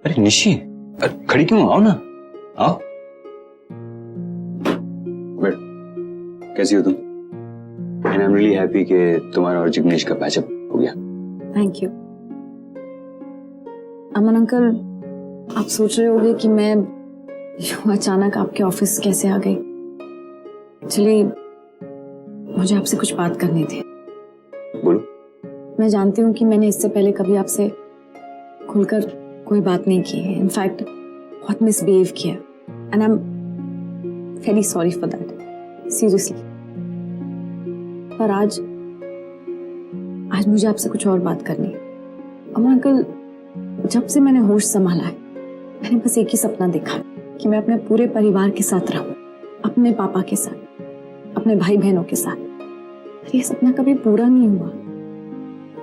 अरे निशी, खड़ी क्यों, आओ ना, आओ। बैठ, कैसी हो तुम? And I am really happy कि तुम्हारा और जिग्नेश का पैचअप हो गया। Thank you. अमन अंकल, आप सोच रहे होंगे कि मैं यूं अचानक आपके ऑफिस कैसे आ गई। एक्चुअली मुझे आपसे कुछ बात करनी थी। बोलो। मैं जानती हूँ कि मैंने इससे पहले कभी आपसे खुलकर कोई बात नहीं की है। इनफैक्ट बहुत मिसबिहेव किया and I am very sorry for that, seriously. पर आज मुझे आपसे कुछ और बात करनी है। अमन अंकल, जब से मैंने होश संभाला है, मैंने बस एक ही सपना देखा है कि मैं अपने पूरे परिवार के साथ रहूं, अपने पापा के साथ, अपने भाई बहनों के साथ। पर ये सपना कभी पूरा नहीं हुआ।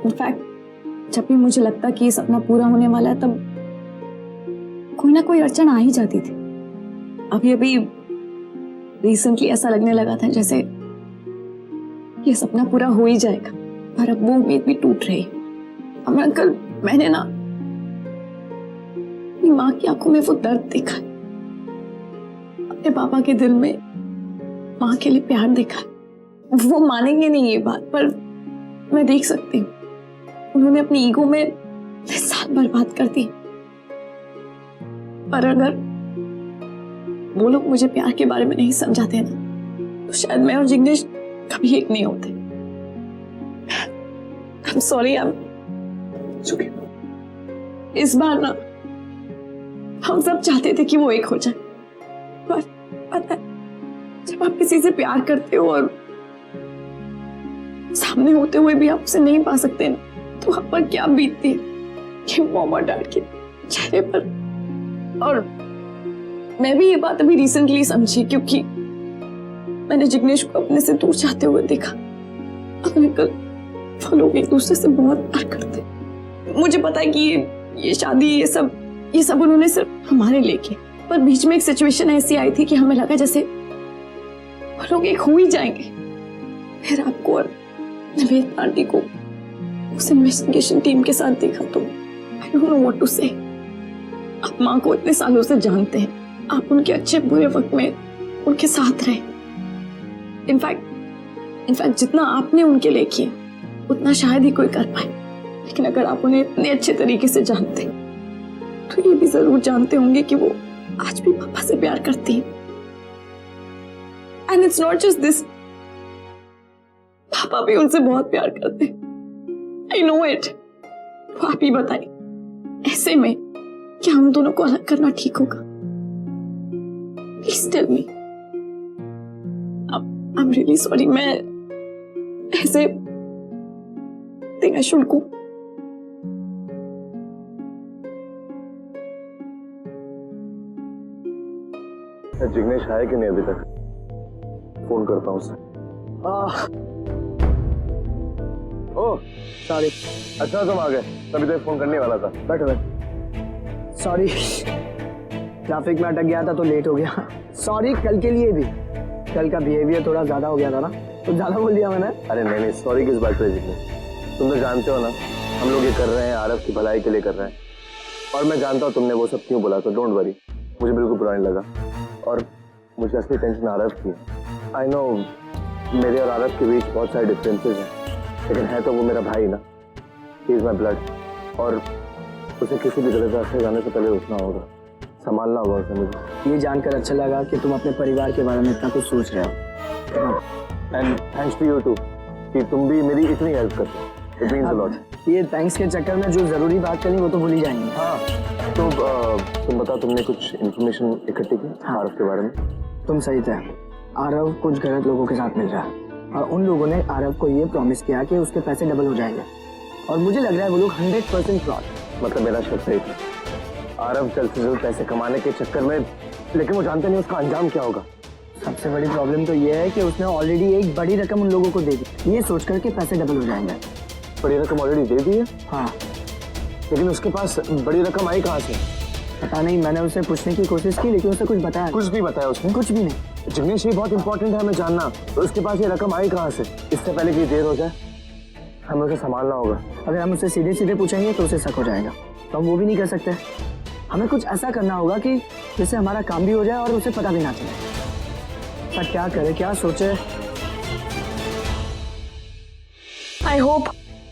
इनफैक्ट जब भी मुझे लगता कि ये सपना पूरा होने वाला है, तब कोई ना कोई अड़चन आ ही जाती थी। अभी रिसेंटली ऐसा लगने लगा था जैसे ये सपना पूरा हो ही जाएगा, पर अब वो उम्मीद भी टूट रही। अमन अंकल, मैंने ना अपनी माँ की आंखों में वो दर्द देखा, अपने पापा के दिल में माँ के लिए प्यार देखा। वो मानेंगे नहीं ये बात, पर मैं देख सकती हूँ उन्होंने अपनी ईगो में साल बर्बाद कर दी। पर अगर वो लोग मुझे प्यार के बारे में नहीं समझाते ना, तो शायद मैं और जिग्नेश कभी एक नहीं होते। I'm sorry, It's okay. इस बार ना हम सब चाहते थे कि वो एक हो जाए, पर पता है, जब आप किसी से प्यार करते हो और सामने होते हुए भी आप उसे नहीं पा सकते ना, तो आप पर क्या बीतती है कि मॉम और डैड के चेहरे पर। और मैं भी ये बात अभी रिसेंटली समझी, क्योंकि मैंने जिग्नेश को अपने से दूर जाते हुए देखा। अपने कल वो लोग एक दूसरे से बहुत प्यार करते। मुझे पता है कि ये शादी ये सब उन्होंने सिर्फ हमारे लिए किया, पर बीच में एक सिचुएशन ऐसी आई थी कि हमें लगा जैसे वो लोग एक हो ही जाएंगे। फिर आपको और निवेद आंटी को उस इन्वेस्टिगेशन टीम के साथ देखा तो I don't know what to say. आप माँ को इतने सालों से जानते हैं, आप उनके अच्छे बुरे वक्त में उनके साथ रहे। इनफैक्ट जितना आपने उनके लिए किया उतना शायद ही कोई कर पाए। लेकिन अगर आप उन्हें इतने अच्छे तरीके से जानते तो ये भी जरूर जानते होंगे कि वो आज भी पापा से प्यार करती हैं। And it's not just this, पापा भी उनसे बहुत प्यार करते हैं। I know it. तो आप ही बताइए, ऐसे में क्या हम दोनों को अलग करना ठीक होगा? Please tell me. I'm really sorry, मैं ऐसे think I should go. Jignesh आया कि नहीं अभी तक? फोन करता हूँ उसे। Oh sorry. अच्छा तुम आ गए, तभी तो फोन करने वाला था। बैठो बैठो। सॉरी, ट्रैफिक में अटक गया था तो लेट हो गया। सॉरी कल के लिए भी, कल का बिहेवियर थोड़ा ज्यादा हो गया था ना, तो ज्यादा बोल दिया मैंने। अरे नहीं सॉरी किस बात पे जिग्नेश, तुम तो जानते हो ना हम लोग ये कर रहे हैं आरव की भलाई के लिए कर रहे हैं। और मैं जानता हूँ तुमने वो सब क्यों बोला, तो डोंट वरी, मुझे बिल्कुल बुरा नहीं लगा। और मुझे असली टेंशन आरव की है। आई नो मेरे और आरव के बीच बहुत सारे डिफरेंसेस हैं, लेकिन है तो वो मेरा भाई ना, ही इज माई ब्लड। और उसे किसी भी गलत रास्ते जाने से पहले उठना होगा, संभालना होगा उसे। मुझे ये जानकर अच्छा लगा कि तुम अपने परिवार के बारे में इतना कुछ सोच रहे हो। And thanks to you too कि तुम भी मेरी इतनी हेल्प करते हो। It means a lot. ये थैंक्स के चक्कर में जो जरूरी बात करनी वो तो भूल ही जाएंगे। हाँ तो तुम बताओ, तुमने कुछ इन्फॉर्मेशन इकट्ठी की आरव के बारे में? तुम सही थे, आरव कुछ गलत लोगों के साथ मिल रहा है और उन लोगों ने आरव को ये प्रॉमिस किया कि उसके पैसे डबल हो जाएंगे। और मुझे लग रहा है वो लोग 100% फ्रॉड। मतलब मेरा शक सही था, आरव जल्द से जल्द पैसे कमाने के चक्कर में, लेकिन वो जानते नहीं उसका अंजाम क्या होगा। सबसे बड़ी प्रॉब्लम तो ये है कि उसने ऑलरेडी एक बड़ी रकम उन लोगों को दे दी, ये सोचकर के पैसे डबल हो जाएंगे। बड़ी रकम ऑलरेडी दे दी है? हाँ। लेकिन उसके पास बड़ी रकम आई कहाँ से? पता नहीं, मैंने उससे पूछने की कोशिश की लेकिन उसे कुछ बताया। कुछ भी बताया उसने? कुछ भी नहीं। जिग्नेश ये बहुत इंपॉर्टेंट है हमें जानना, तो उसके पास ये रकम आई कहाँ से? इससे पहले कि देर हो जाए, हमें उसे संभालना होगा। अगर हम उससे सीधे सीधे पूछेंगे तो उसे शक हो जाएगा, तो हम वो भी नहीं कर सकते। हमें कुछ ऐसा करना होगा कि जिससे हमारा काम भी हो जाए और उसे पता भी ना चले। पर क्या करे, क्या सोचे?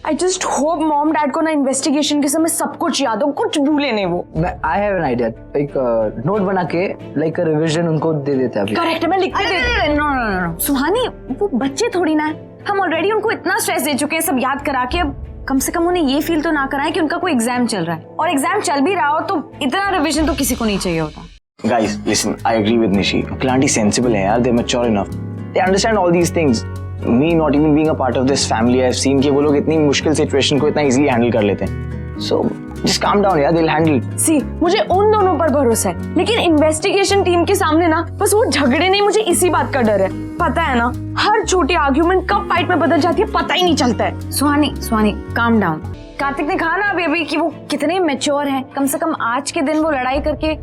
I just hope mom dad को ना इन्वेस्टिगेशन के समय सब कुछ याद हो, कुछ भूले नहीं वो। आई हैव एन आइडिया, एक नोट बना के लाइक रिवीजन उनको दे देते हैं अभी। करेक्ट, मैं लिख के दे। नो सुहानी, वो बच्चे थोड़ी ना है, हम ऑलरेडी उनको इतना स्ट्रेस दे चुके हैं सब याद करा के। अब कम से कम उन्हें ये फील तो ना कराएं कि उनका कोई एग्जाम चल रहा है, और एग्जाम चल भी रहा हो तो इतना रिवीजन तो किसी को नहीं चाहिए होता। Guys, listen, I agree with Nishi. Uncle aunty sensible है यार, they're mature enough. They understand all these things. Me not even being a part of this family, I've seen कि वो लोग इतनी मुश्किल सिचुएशन को इतना easily handle कर लेते हैं. So just calm down यार, they'll handle. सी, मुझे उन दोनों पर भरोसा है, लेकिन इन्वेस्टिगेशन टीम के सामने ना बस वो झगड़े नहीं, मुझे इसी बात का डर है। पता है ना, हर छोटी आर्ग्यूमेंट कब फाइट में बदल जाती है पता ही नहीं चलता है। सुहानी काम डाउन। कार्तिक ने कहा ना अभी कि वो कितने मैच्योर हैं, कम से कम आज के दिन वो लड़ाई करके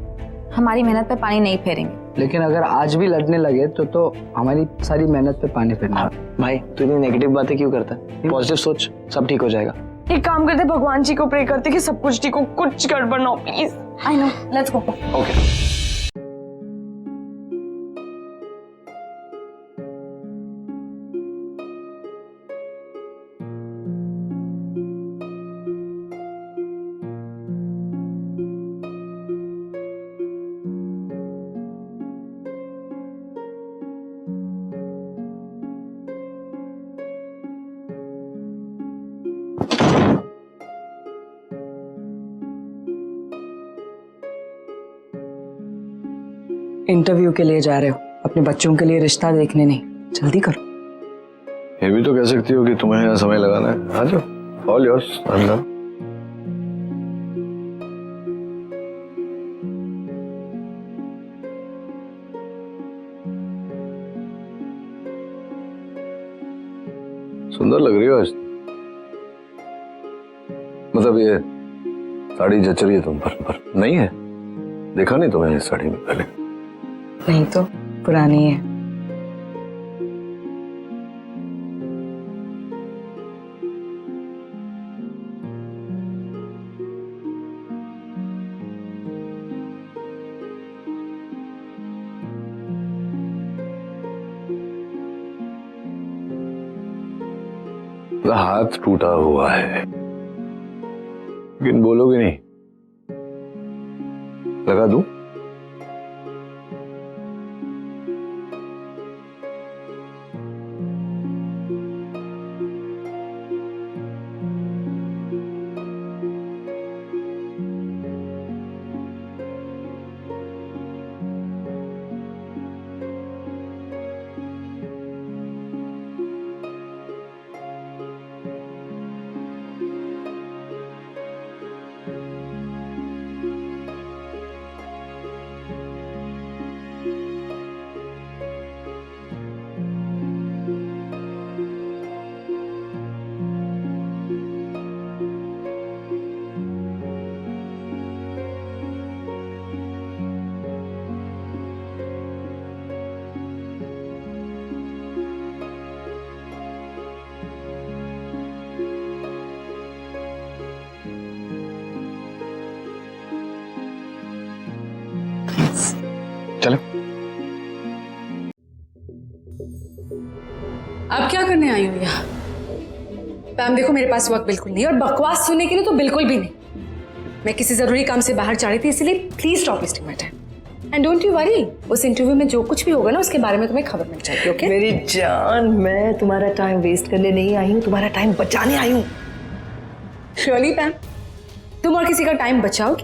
हमारी मेहनत पे पानी नहीं फेरेंगे। लेकिन अगर आज भी लड़ने लगे तो हमारी सारी मेहनत पे पानी फेरना। भाई तू इतनी नेगेटिव बातें क्यों करता है? पॉजिटिव सोच, सब ठीक हो जाएगा। एक काम करते, भगवान जी को प्रे करते कि सब कुछ ठीक हो, कुछ गड़बड़ ना हो please. I know, let's go. Okay. Interview के लिए जा रहे हो, अपने बच्चों के लिए रिश्ता देखने नहीं, जल्दी करो। ये भी तो कह सकती हो कि तुम्हें यहाँ समय लगाना है। आ जाओ, ऑल योर्स, अंदर। सुंदर लग रही हो आज, मतलब ये साड़ी जच रही है तुम पर नहीं है? देखा नहीं तुम्हें इस साड़ी में पहले? नहीं तो पुरानी है। हाथ टूटा हुआ है, लेकिन बोलोगे नहीं? लगा दूं? चलो। अब क्या करने आई हूँ यहाँ? पैम देखो, मेरे पास वक्त बिल्कुल नहीं, और बकवास सुनने के लिए तो बिल्कुल भी नहीं। मैं किसी जरूरी काम से बाहर जा रही थी, इसलिए please stop wasting my time and don't you worry, उस इंटरव्यू में जो कुछ भी होगा ना उसके बारे में तुम्हें खबर मिल जाएगी। ओके मेरी जान, मैं तुम्हारा टाइम वेस्ट करने नहीं आई हूँ, तुम्हारा टाइम बचाने आई हूँ। श्योरली पैम, तुम और किसी का टाइम बचाओगे?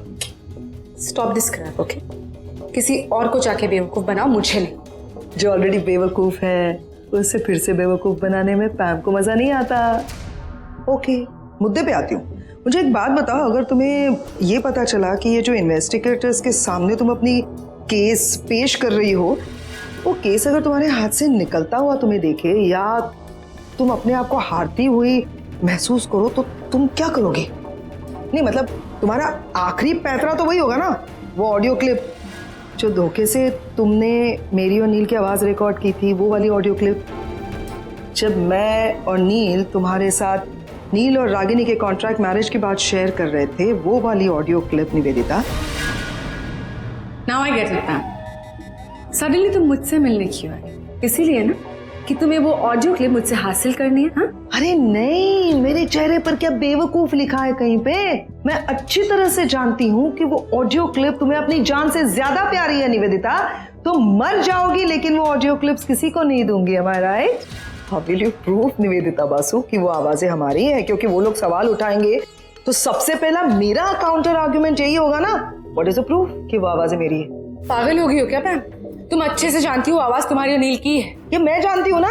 Stop this crap. ओके, किसी और को जाके बेवकूफ बनाओ, मुझे नहीं। जो ऑलरेडी बेवकूफ है उससे फिर से बेवकूफ बनाने में पैम को मजा नहीं आता। ओके, मुद्दे पे आती हूँ। मुझे एक बात बताओ, अगर तुम्हें ये पता चला कि ये जो इन्वेस्टिगेटर्स के सामने तुम अपनी केस पेश कर रही हो, वो केस अगर तुम्हारे हाथ से निकलता हुआ तुम्हें देखे या तुम अपने आप को हारती हुई महसूस करो, तो तुम क्या करोगे? नहीं मतलब तुम्हारा आखिरी पैतरा तो वही होगा ना, वो ऑडियो क्लिप जो धोखे से तुमने मेरी और नील की आवाज रिकॉर्ड की थी, वो वाली ऑडियो क्लिप। जब मैं और नील तुम्हारे साथ नील और रागिनी के कॉन्ट्रैक्ट मैरिज की बात शेयर कर रहे थे, वो वाली audio clip. Nivedita, now I get it ma'am. Suddenly तुम मुझसे मिलने क्यों आई? इसीलिए ना कि तुम्हें वो ऑडियो क्लिप मुझसे हासिल करनी है? हाँ, अरे नहीं, मेरे चेहरे पर क्या बेवकूफ लिखा है कहीं पे? मैं अच्छी तरह से जानती हूँ कि वो ऑडियो क्लिप तुम्हें अपनी जान से ज्यादा प्यारी है निवेदिता। तुम मर जाओगी लेकिन वो ऑडियो क्लिप्स किसी को नहीं दूंगी। am I right? How will you prove Nivedita Basu कि वो आवाजें हमारी है? क्योंकि वो लोग सवाल उठाएंगे तो सबसे पहला मेरा काउंटर आर्ग्यूमेंट यही होगा ना, व्हाट इज द प्रूफ कि वो आवाजें मेरी है? पागल हो गई हो क्या मैम? तुम अच्छे से जानती हो आवाज तुम्हारी और नील की है। ये मैं जानती हूँ ना,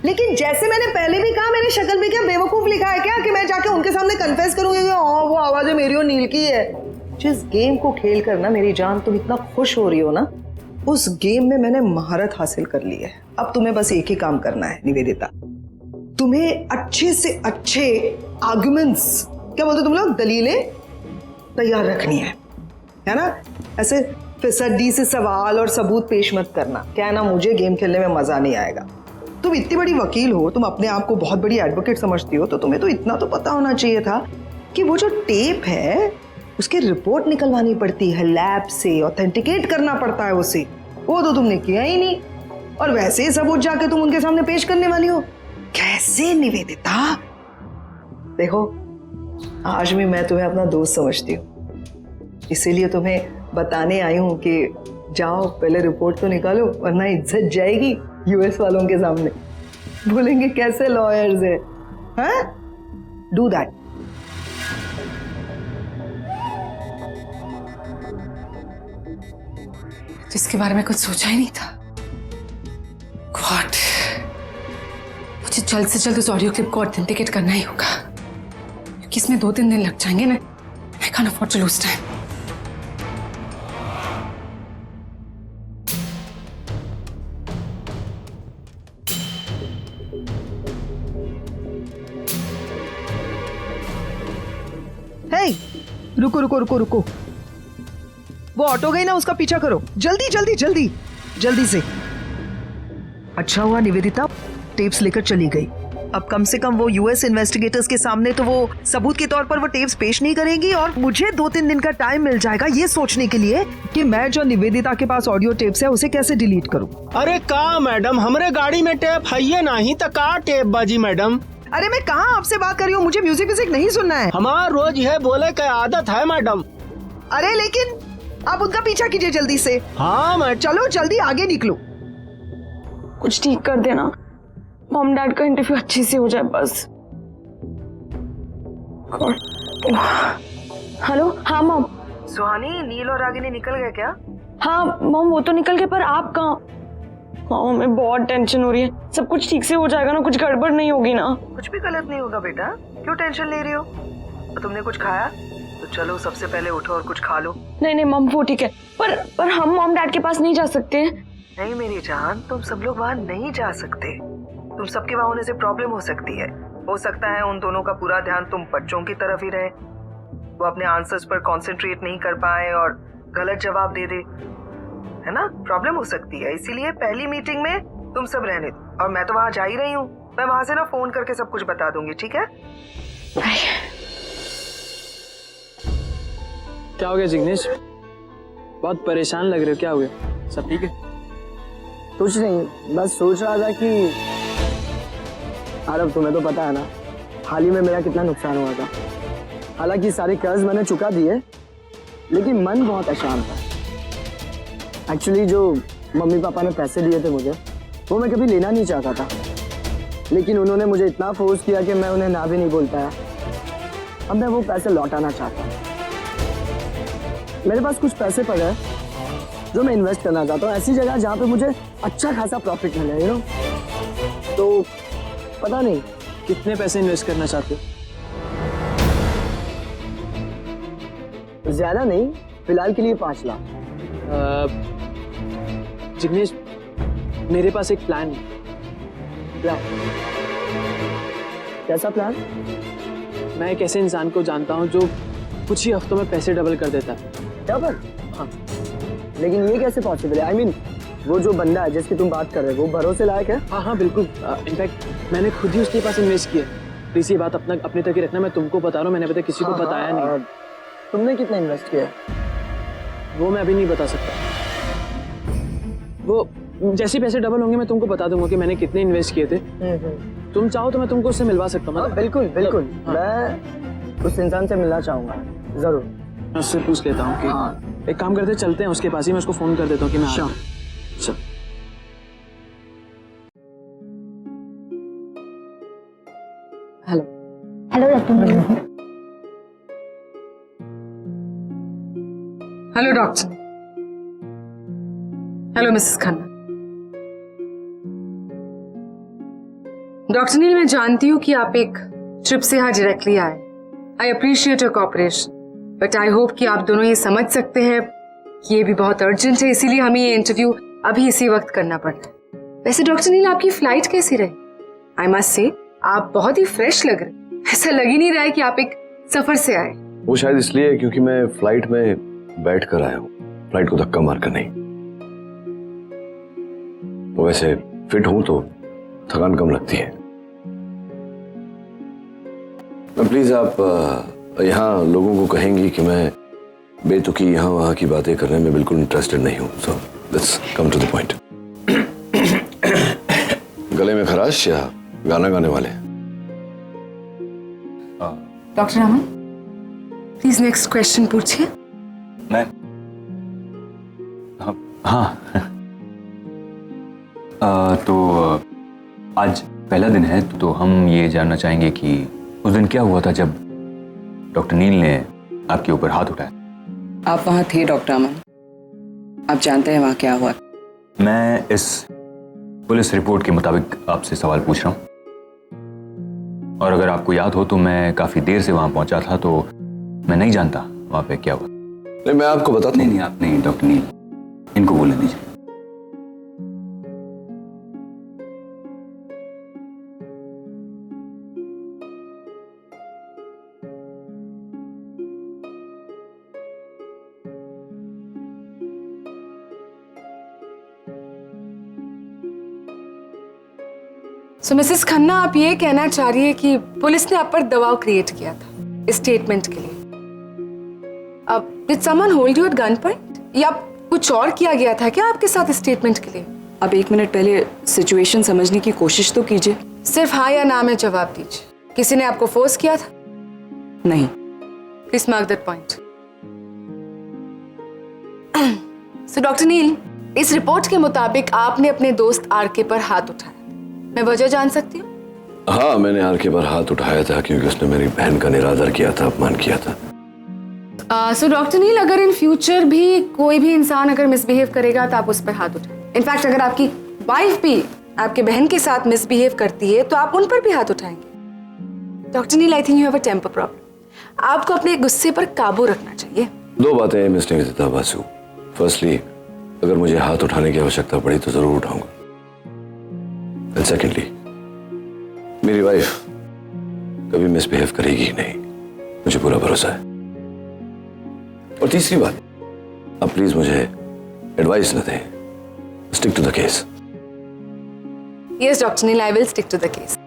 लेकिन जैसे मैंने पहले भी कहा, मेरी शक्ल में क्या बेवकूफ लिखा है क्या कि मैं जाके उनके सामने कन्फेस करूंगी कि हाँ वो आवाजें मेरी और नील की है? जिस गेम को खेल कर ना मेरी जान तुम इतना खुश हो रही हो ना, उस गेम में मैंने महारत हासिल कर ली है। अब तुम्हें बस एक ही काम करना है निवेदिता, तुम्हें अच्छे से अच्छे आर्गुमेंट्स, क्या बोलते तुम लोग, दलीलें तैयार रखनी है ना? ऐसे फिसड्डी से सवाल और सबूत पेश मत करना, क्या है ना, मुझे गेम खेलने में मजा नहीं आएगा। तुम इतनी बड़ी वकील हो, तुम अपने आप को बहुत बड़ी एडवोकेट समझती हो, तो तुम्हें तो इतना तो पता होना चाहिए था कि वो जो टेप है उसकी रिपोर्ट निकलवानी पड़ती है लैब से, ऑथेंटिकेट करना पड़ता है उसे। वो तो तुमने किया ही नहीं, और वैसे ही सबूत जाके तुम उनके सामने पेश करने वाली हो। कैसे निवेदिता? देखो, आज भी मैं तुम्हें अपना दोस्त समझती हूँ, इसीलिए तुम्हें बताने आई हूँ कि जाओ पहले रिपोर्ट तो निकालो, वरना इज्जत जाएगी यूएस वालों के सामने। बोलेंगे कैसे लॉयर्स है, हाँ? Do that. जिसके बारे में कुछ सोचा ही नहीं था। गॉड, मुझे जल्द से जल्द उस ऑडियो क्लिप को ऑथेंटिकेट करना ही होगा, क्योंकि इसमें 2-3 दिन लग जाएंगे ना। I can't afford to lose time. Hey, रुको रुको रुको रुको, वो ऑटो गई ना, उसका पीछा करो, जल्दी जल्दी जल्दी जल्दी से। अच्छा हुआ निवेदिता टेप्स लेकर चली गई। अब कम से कम वो यूएस इन्वेस्टिगेटर्स के सामने तो वो सबूत के तौर पर वो टेप्स पेश नहीं करेंगी, और मुझे 2-3 दिन का टाइम मिल जाएगा ये सोचने के लिए कि मैं जो निवेदिता के पास ऑडियो टेप्स है उसे कैसे डिलीट करूं। अरे का मैडम, हमरे गाड़ी में टेप है नहीं तो का टेप बाजी मैडम? अरे मैं कहाँ आपसे बात कर रही हूँ, मुझे म्यूजिक नहीं सुनना है। हमारा रोज यह बोले का आदत है मैडम। अरे लेकिन आप उनका पीछा कीजिए जल्दी से। हाँ मैडम। चलो जल्दी आगे निकलो। कुछ ठीक कर देना, मॉम डैड का इंटरव्यू अच्छे से हो जाए बस। हेलो, हाँ मॉम। सुहानी, नील और रागिनी निकल गए क्या? हाँ मॉम, वो तो निकल गए, पर आप कहाँ? मॉम, हमें बहुत टेंशन हो रही है। सब कुछ ठीक से हो जाएगा ना? कुछ गड़बड़ नहीं होगी ना? कुछ भी गलत नहीं होगा बेटा, क्यों टेंशन ले रही हो? तो तुमने कुछ खाया? तो चलो सबसे पहले उठो और कुछ खा लो। नहीं नहीं मॉम, वो ठीक है, पर हम मॉम डैड के पास नहीं जा सकते। नहीं मेरी जान, तुम सब लोग वहाँ नहीं जा सकते। तुम सबके वहाँ होने से प्रॉब्लम हो सकती है। हो सकता है उन दोनों का पूरा ध्यान तुम बच्चों की तरफ ही रहे, वो अपने आंसर्स पर कंसंट्रेट नहीं कर पाए और गलत जवाब दे दे, है ना? प्रॉब्लम हो सकती है, इसीलिए पहली मीटिंग में तुम सब रहने दो। और मैं तो वहाँ जा ही रही हूँ, मैं वहाँ से ना फोन करके सब कुछ बता दूंगी, ठीक है? क्या हो गया जिग्नेश? बहुत परेशान लग रहे हो, क्या हो गया? सब ठीक है? कुछ नहीं, बस सोच रहा था कि आरव, तुम्हें तो पता है ना हाल ही में मेरा कितना नुकसान हुआ था। हालांकि सारे कर्ज मैंने चुका दिए, लेकिन मन बहुत अशांत था। एक्चुअली जो मम्मी पापा ने पैसे दिए थे मुझे, वो मैं कभी लेना नहीं चाहता था, लेकिन उन्होंने मुझे इतना फोर्स किया कि मैं उन्हें ना भी नहीं बोल पाया। अब मैं वो पैसे लौटाना चाहता हूँ। मेरे पास कुछ पैसे पड़े हैं जो मैं इन्वेस्ट करना चाहता हूँ ऐसी जगह जहाँ पे मुझे अच्छा खासा प्रॉफिट मिले, यू नो। तो पता नहीं कितने पैसे इन्वेस्ट करना चाहते हो? ज्यादा नहीं, फिलहाल के लिए 5 लाख। जिग्नेश, मेरे पास एक प्लान है। प्लान? कैसा प्लान? मैं एक ऐसे इंसान को जानता हूँ जो कुछ ही हफ्तों में पैसे डबल कर देता है। क्या पर? हाँ, लेकिन ये कैसे पॉसिबल है? I mean, वो जो बंदा है जिसकी तुम बात कर रहे हो, वो भरोसे लायक है? हाँ हाँ बिल्कुल, इनफैक्ट मैंने खुद ही उसके पास इन्वेस्ट किया। प्लीज ये बात अपने तक ही रखना, मैं तुमको बता रहा हूँ, मैंने अभी तक किसी को बताया नहीं। तुमने कितना इन्वेस्ट किया? वो मैं अभी नहीं बता सकता। वो जैसे पैसे डबल होंगे मैं तुमको बता दूंगा कि मैंने कितने इन्वेस्ट किए थे। तुम चाहो तो मैं तुमको उससे मिलवा सकता हूँ। हाँ, बिल्कुल बिल्कुल, मैं उस इंसान से मिलना चाहूंगा जरूर। मैं उससे पूछ लेता हूँ कि एक काम करते चलते हैं उसके पास ही, मैं उसको फोन कर देता हूँ कि मैं आ रहा हूँ। चल। Hello hello doctor. Hello doctor. Hello Mrs Khanna. Doctor Neel, मैं जानती हूँ कि आप एक ट्रिप से यहाँ डायरेक्टली आए। I appreciate your cooperation, but I hope कि आप दोनों ये समझ सकते हैं कि ये भी बहुत अर्जेंट है, इसीलिए हमें ये इंटरव्यू अभी इसी वक्त करना पड़ रहा है। वैसे डॉक्टर नील, आपकी फ्लाइट कैसी रही? आई मस्ट से आप बहुत ही फ्रेश लग रहे। ऐसा लग ही नहीं रहा है कि आप एक सफर से आए। वो शायद इसलिए क्योंकि मैं फ्लाइट में बैठ कर आया हूँ, फ्लाइट को धक्का मार कर नहीं। वो वैसे फिट हूं तो थकान कम लगती है। प्लीज आप यहाँ लोगों को कहेंगी कि मैं बेतुकी यहाँ वहाँ की बातें करने में बिल्कुल इंटरेस्टेड नहीं हूँ। So let's come to the point. गले में खराश या गाना गाने वाले? Doctor Raman, please next question पूछिए। मैं हाँ तो आज पहला दिन है तो हम ये जानना चाहेंगे कि उस दिन क्या हुआ था जब डॉक्टर नील ने आपके ऊपर हाथ उठाया। आप वहाँ थे डॉक्टर अमन, आप जानते हैं वहाँ क्या हुआ? मैं इस पुलिस रिपोर्ट के मुताबिक आपसे सवाल पूछ रहा हूँ, और अगर आपको याद हो तो मैं काफी देर से वहां पहुंचा था, तो मैं नहीं जानता वहां पे क्या हुआ। नहीं, मैं आपको बताता हूँ। नहीं आप नहीं, डॉक्टर नील, इनको बोलने दीजिए। सो मिसेस खन्ना, आप ये कहना चाह रही है कि पुलिस ने आप पर दबाव क्रिएट किया था इस स्टेटमेंट के लिए? अब did someone hold you at gunpoint या कुछ और किया गया था क्या आपके साथ स्टेटमेंट के लिए? अब एक मिनट पहले सिचुएशन समझने की कोशिश तो कीजिए। सिर्फ हाँ या ना में जवाब दीजिए। किसी ने आपको फोर्स किया था? नहीं। Please mark that point. So doctor Neel, इस रिपोर्ट के मुताबिक आपने अपने दोस्त आरके पर हाथ उठाया। मैं वजह जान सकती हूँ? हाँ, मैंने आरके पर हाथ उठाया था क्योंकि उसने मेरी बहन का निरादर किया था, अपमान किया था। सो डॉक्टर नील, अगर इन फ्यूचर भी कोई भी इंसान अगर मिसबिहेव करेगा तो आप उस पर हाथ उठाएं। इनफैक्ट अगर आपकी वाइफ भी आपके बहन के साथ मिसबिहेव करती है तो आप उन पर भी हाथ उठाएंगे। Doctor Neel, I think you have a temper problem. आपको अपने गुस्से पर काबू रखना चाहिए। दो बातें मिस्टर निकिता बासु। फर्स्टली, अगर मुझे हाथ उठाने की आवश्यकता पड़ी तो जरूर उठाऊंगा। एंड सेकेंडली, मेरी वाइफ कभी मिसबिहेव करेगी ही नहीं, मुझे पूरा भरोसा है। और तीसरी बात, आप प्लीज मुझे एडवाइस न दें, stick to the case. Yes doctor Neel, I will stick to the case.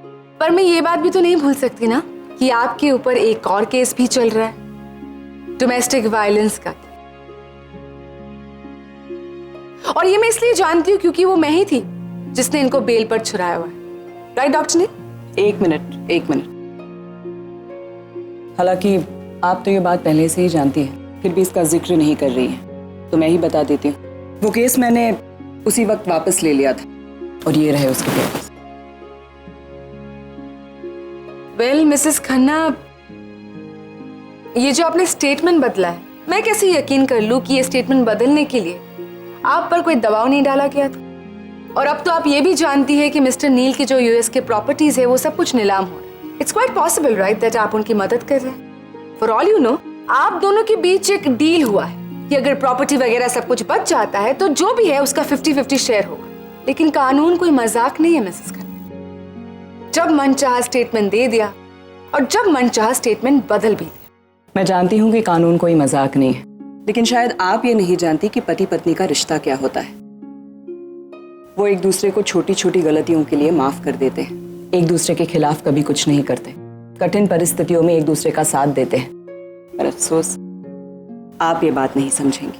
पर मैं ये बात भी तो नहीं भूल सकती ना कि आपके ऊपर एक और केस भी चल रहा है, डोमेस्टिक वायलेंस का। और ये मैं इसलिए जानती हूँ क्योंकि वो मैं ही थी जिसने इनको बेल पर छुड़ाया हुआ है। राइट डॉक्टर नील? एक मिनट। हालांकि आप तो ये बात पहले से ही जानती हैं, फिर भी इसका जिक्र नहीं कर रही हैं, तो मैं ही बता देती हूँ। वो केस मैंने उसी वक्त वापस ले लिया था और ये रहे उसके पेपर्स। वेल मिसेस खन्ना, ये जो आपने स्टेटमेंट बदला है, मैं कैसे यकीन कर लूं कि ये स्टेटमेंट बदलने के लिए आप पर कोई दबाव नहीं डाला गया था? और अब तो आप ये भी जानती है कि मिस्टर नील की जो यूएस के प्रॉपर्टीज है वो सब कुछ नीलाम हो रहा है। It's quite possible right that आप उनकी मदद कर रहे हैं। फॉर ऑल यू नो, आप दोनों के बीच एक डील हुआ है कि अगर प्रॉपर्टी वगैरह सब कुछ बच जाता है तो जो भी है उसका 50-50 शेयर होगा। लेकिन कानून कोई मजाक नहीं है मिसेस खन्ना। जब मनचाहा स्टेटमेंट दे दिया और जब मनचाहा स्टेटमेंट बदल भी दिया। मैं जानती हूँ कि कानून कोई मजाक नहीं है, लेकिन शायद आप ये नहीं जानती कि पति पत्नी का रिश्ता क्या होता है। वो एक दूसरे को छोटी छोटी गलतियों के लिए माफ कर देते हैं, एक दूसरे के खिलाफ कभी कुछ नहीं करते, कठिन परिस्थितियों में एक दूसरे का साथ देते हैं। पर अफसोस आप ये बात नहीं समझेंगी।